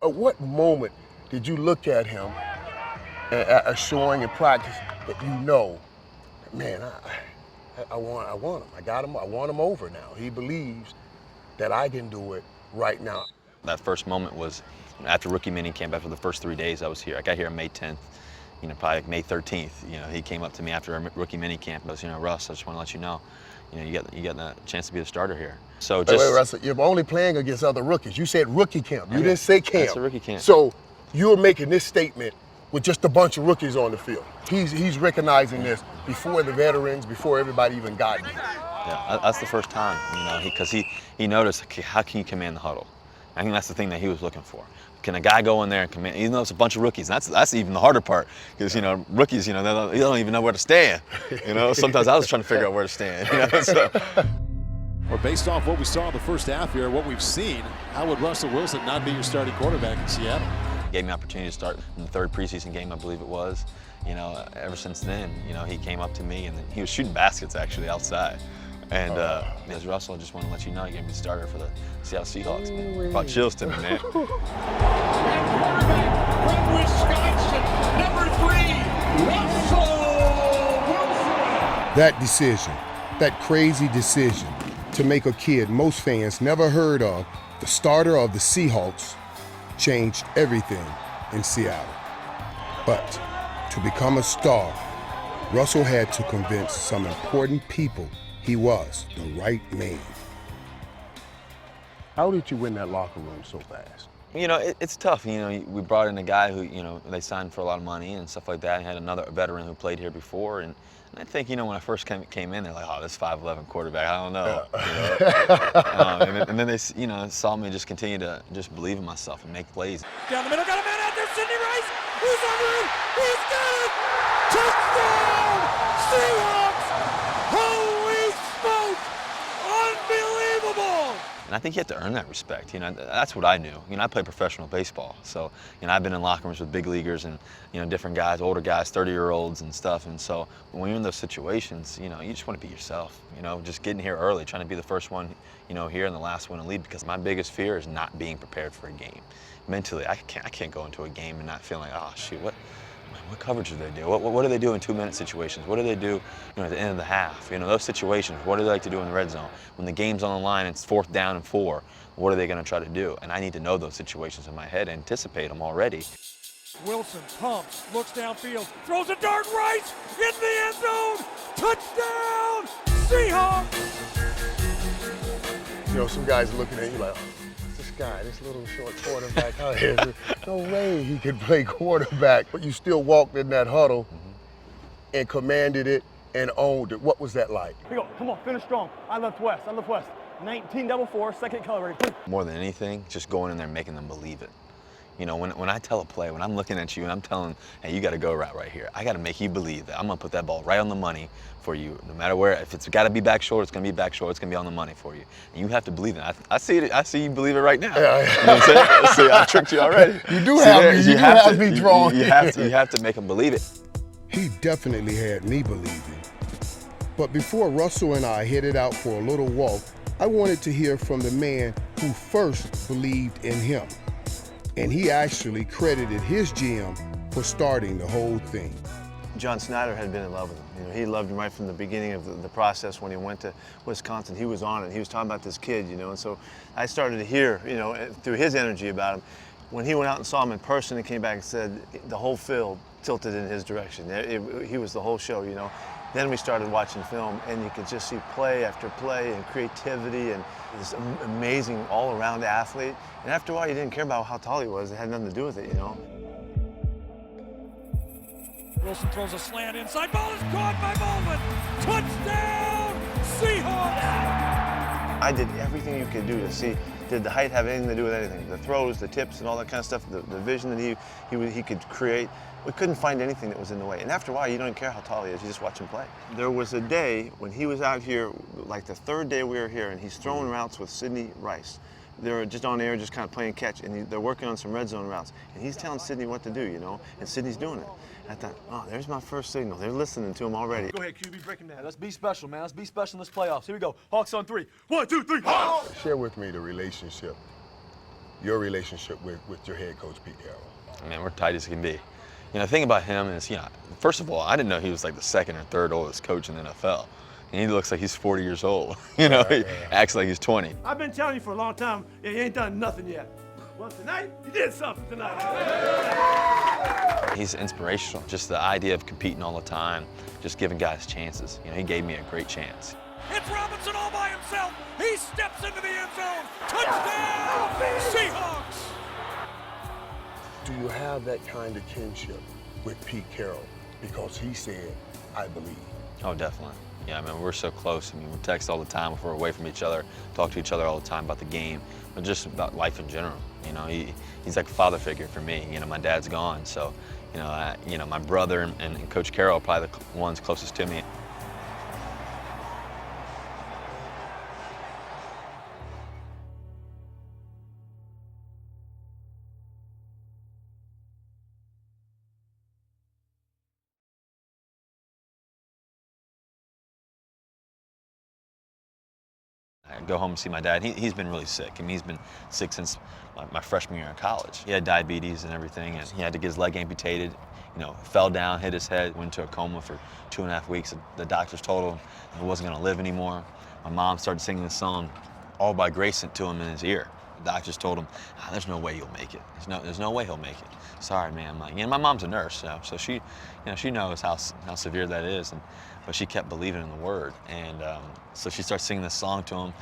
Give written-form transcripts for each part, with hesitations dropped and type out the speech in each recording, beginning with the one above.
At what moment did you look at him showing in practice that you know, man, I want him. I got him. I want him over now. He believes that I can do it right now. That first moment was after rookie minicamp, after the first 3 days I was here. I got here on May 10th, probably like May 13th. He came up to me after rookie minicamp. I was, Russ, I just want to let you know, you got the chance to be the starter here. So wait, Russ, you're only playing against other rookies. You said rookie camp. You didn't say camp. That's a rookie camp. So you're making this statement with just a bunch of rookies on the field. He's recognizing this before the veterans, before everybody even got here. Yeah, that's the first time, because he noticed, okay, how can you command the huddle? I think that's the thing that he was looking for. Can a guy go in there and command, even though it's a bunch of rookies? That's even the harder part, because rookies, they don't even know where to stand. Sometimes I was trying to figure out where to stand. So. Or based off what we saw in the first half here, what we've seen, how would Russell Wilson not be your starting quarterback in Seattle? Gave me an opportunity to start in the third preseason game, I believe it was. Ever since then, he came up to me and he was shooting baskets actually outside. And as Russell, I just want to let you know, you're going to be the starter for the Seattle Seahawks. Brought chills to me, man. From Wisconsin, number 3, Russell Wilson. That decision, that crazy decision to make a kid most fans never heard of, the starter of the Seahawks, changed everything in Seattle. But to become a star, Russell had to convince some important people he was the right man. How did you win that locker room so fast? It's tough. We brought in a guy who, they signed for a lot of money and stuff like that. And had another veteran who played here before. And I think, when I first came in, they're like, oh, this 5'11" quarterback, I don't know. Yeah. And then they, saw me just continue to just believe in myself and make plays. Down the middle, got a man out there, Sidney Rice. He's under it. He's got it. Touchdown, Seahawks. Holy smoke. Unbelievable. And I think you have to earn that respect. That's what I knew. I played professional baseball, so I've been in locker rooms with big leaguers and different guys, older guys, 30-year-olds and stuff. And so when you're in those situations, you just want to be yourself. Just getting here early, trying to be the first one, here and the last one to leave. Because my biggest fear is not being prepared for a game. Mentally, I can't go into a game and not feeling like, oh shoot, what coverage do they do? What do they do in 2-minute situations? What do they do at the end of the half? Those situations, what do they like to do in the red zone? When the game's on the line, it's 4th down and 4, what are they going to try to do? And I need to know those situations in my head, anticipate them already. Wilson pumps, looks downfield, throws a dart right in the end zone. Touchdown, Seahawks! Some guys are looking at you like, this little short quarterback out here, no way he could play quarterback. But you still walked in that huddle and commanded it and owned it. What was that like? Here we go, come on, finish strong. I left west. 19-4, second color. More than anything, just going in there and making them believe it. When I tell a play, when I'm looking at you and I'm telling, hey, you got to go right here. I got to make you believe that I'm going to put that ball right on the money for you. No matter where, if it's got to be back shoulder, it's going to be back shoulder. It's going to be on the money for you. And you have to believe it. I see it. I see you believe it right now. Yeah. You know what I'm saying? See, I tricked you already. You do have me drawn. You have to make them believe it. He definitely had me believing. But before Russell and I headed out for a little walk, I wanted to hear from the man who first believed in him. And he actually credited his GM for starting the whole thing. John Snyder had been in love with him. He loved him right from the beginning of the process when he went to Wisconsin. He was on it. He was talking about this kid, and so I started to hear, through his energy about him. When he went out and saw him in person and came back and said the whole field tilted in his direction. He was the whole show, Then we started watching film, and you could just see play after play and creativity and this amazing all-around athlete. And after a while, you didn't care about how tall he was. It had nothing to do with it, Wilson throws a slant inside. Ball is caught by Bowman. Touchdown, Seahawks! I did everything you could do to see. Did the height have anything to do with anything? The throws, the tips, and all that kind of stuff, the vision that he could create. We couldn't find anything that was in the way. And after a while, you don't care how tall he is. You just watch him play. There was a day when he was out here, like the 3rd day we were here, and he's throwing routes with Sidney Rice. They're just on air, just kind of playing catch, and they're working on some red zone routes. And he's telling Sidney what to do, and Sidney's doing it. I thought, oh, there's my first signal. They're listening to him already. Go ahead, QB, break him down. Let's be special, man. Let's be special in this playoffs. Here we go. Hawks on 3. 1, 2, 3. Hawks! Share with me the relationship your relationship with your head coach, Pete Carroll? Man, we're tight as can be. You know, the thing about him is, you know, first of all, I didn't know he was like the second or third oldest coach in the NFL. And he looks like he's 40 years old. You know, he acts like he's 20. I've been telling you for a long time, you ain't done nothing yet. Well, tonight, you did something tonight. He's inspirational. Just the idea of competing all the time, just giving guys chances. You know, he gave me a great chance. It's Robinson all by himself. He steps into the end zone. Touchdown, Seahawks! Do you have that kind of kinship with Pete Carroll? Because he said, I believe. Oh, definitely. Yeah, I mean, we're so close. I mean, we text all the time if we're away from each other, talk to each other all the time about the game, but just about life in general. You know, he's like a father figure for me. You know, my dad's gone, so, you know, my brother and Coach Carroll are probably the ones closest to me. I go home and see my dad. He's been really sick. I mean, he's been sick since my freshman year in college. He had diabetes and everything, and he had to get his leg amputated. You know, fell down, hit his head, went into a coma for 2.5 weeks. The doctors told him he wasn't going to live anymore. My mom started singing this song, All by Grace, sent to him in his ear. The doctors told him, there's no way he'll make it. There's no way he'll make it. Sorry, man. My mom's a nurse, so she knows how severe that is, but she kept believing in the word, and so she starts singing this song to him,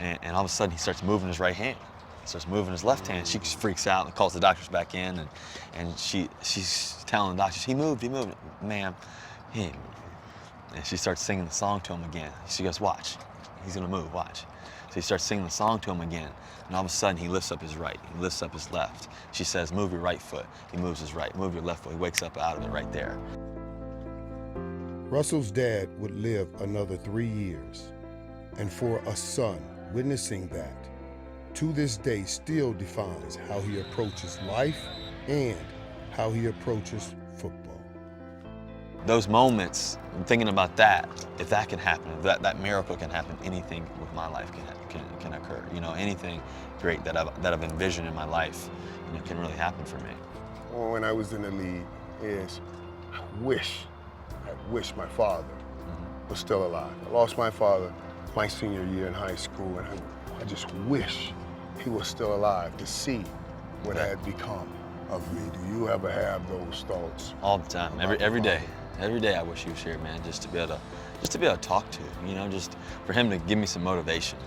and all of a sudden he starts moving his right hand. He starts moving his left hand. She just freaks out and calls the doctors back in, and she's telling the doctors, he moved, ma'am. And she starts singing the song to him again. She goes, watch, he's gonna move, watch. So he starts singing the song to him again, and all of a sudden he lifts up his right, he lifts up his left. She says, move your right foot. He moves his right, move your left foot. He wakes up out of it right there. Russell's dad would live another 3 years, and for a son witnessing that, to this day still defines how he approaches life and how he approaches football. Those moments, I'm thinking about that, if that can happen, if that miracle can happen, anything with my life can occur. You know, anything great that I've envisioned in my life, you know, can really happen for me. When I was in the league, I wish my father was still alive. I lost my father my senior year in high school, and I just wish he was still alive to see what had become of me. Do you ever have those thoughts? All the time, every day. Every day I wish he was here, man, just to be able to talk to, you know, just for him to give me some motivation.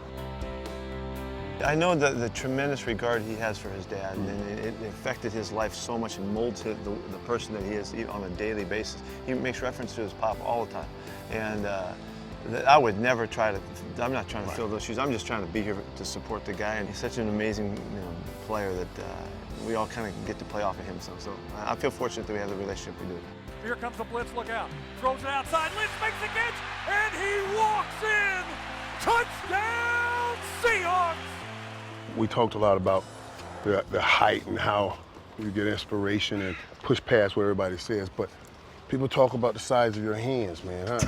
I know the tremendous regard he has for his dad, and it affected his life so much and molds the person that he is on a daily basis. He makes reference to his pop all the time. And I would never I'm not trying to fill those shoes. I'm just trying to be here to support the guy. And he's such an amazing player that we all kind of get to play off of him. So I feel fortunate that we have the relationship we do. Here comes the blitz, look out. Throws it outside, Lynch makes the catch, and he walks in. Touchdown, Seahawks! We talked a lot about the height and how you get inspiration and push past what everybody says, but people talk about the size of your hands, man, huh?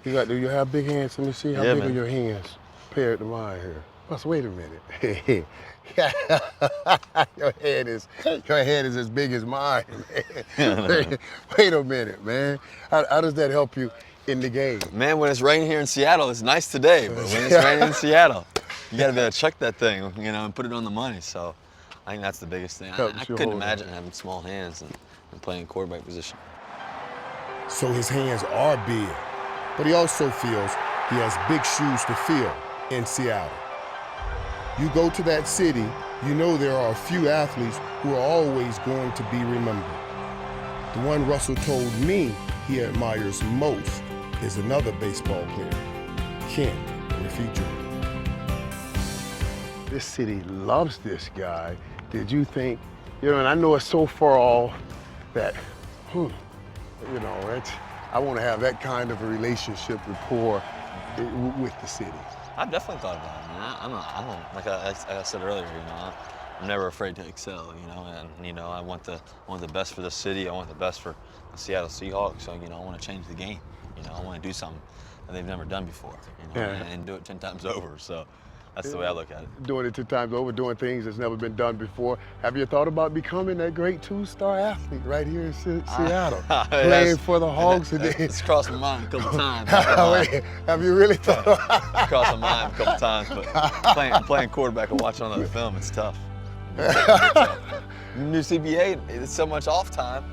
Do you have big hands? Let me see how big are your hands compared to mine here. Plus, wait a minute. Your head is as big as mine, man. Wait a minute, man. How does that help you in the game? Man, when it's raining here in Seattle, it's nice today, but when it's raining in Seattle, you gotta be able to chuck that thing, you know, and put it on the money. So I think that's the biggest thing. I couldn't imagine having small hands and playing quarterback position. So his hands are big, but he also feels he has big shoes to fill in Seattle. You go to that city, you know there are a few athletes who are always going to be remembered. The one Russell told me he admires most is another baseball player, Ken Griffey Jr. This city loves this guy. Did you think, and I know it's so far off that, I want to have that kind of a relationship, rapport with the city. I've definitely thought about it, man. I'm like I said earlier, I'm never afraid to excel, and I want the best for the city. I want the best for the Seattle Seahawks. So I want to change the game. I want to do something that they've never done before, and do it 10 times over. So That's the way I look at it. Doing it 2 times over, doing things that's never been done before. Have you thought about becoming that great 2-star athlete right here in Seattle? Playing for the Hawks? It's crossed my mind a couple times. Have you really thought It's crossed my mind a couple times, but playing quarterback and watching on the film, it's tough. New CBA, it's so much off time.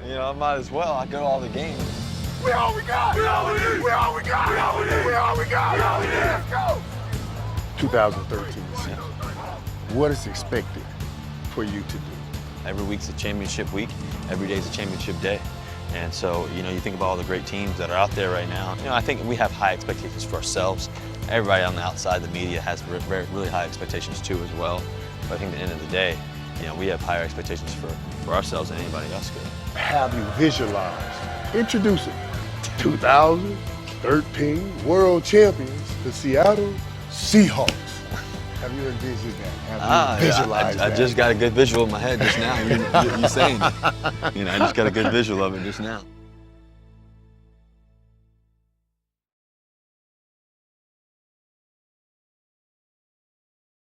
You know, I might as well. I go to all the games. We all we got! We all we need! We all we got! We all we need! We all we got! We all we need! Let's go! 2013 season. What is expected for you to do? Every week's a championship week. Every day's a championship day. And so, you know, you think about all the great teams that are out there right now. You know, I think we have high expectations for ourselves. Everybody on the outside, the media, has really high expectations too as well. But I think at the end of the day, you know, we have higher expectations for ourselves than anybody else could. Have you visualized introducing 2013 world champions, the Seattle Seahawks? Have you envisioned that? Have you visualized that? I just got a good visual in my head just now. You saying it. You know, I just got a good visual of it just now.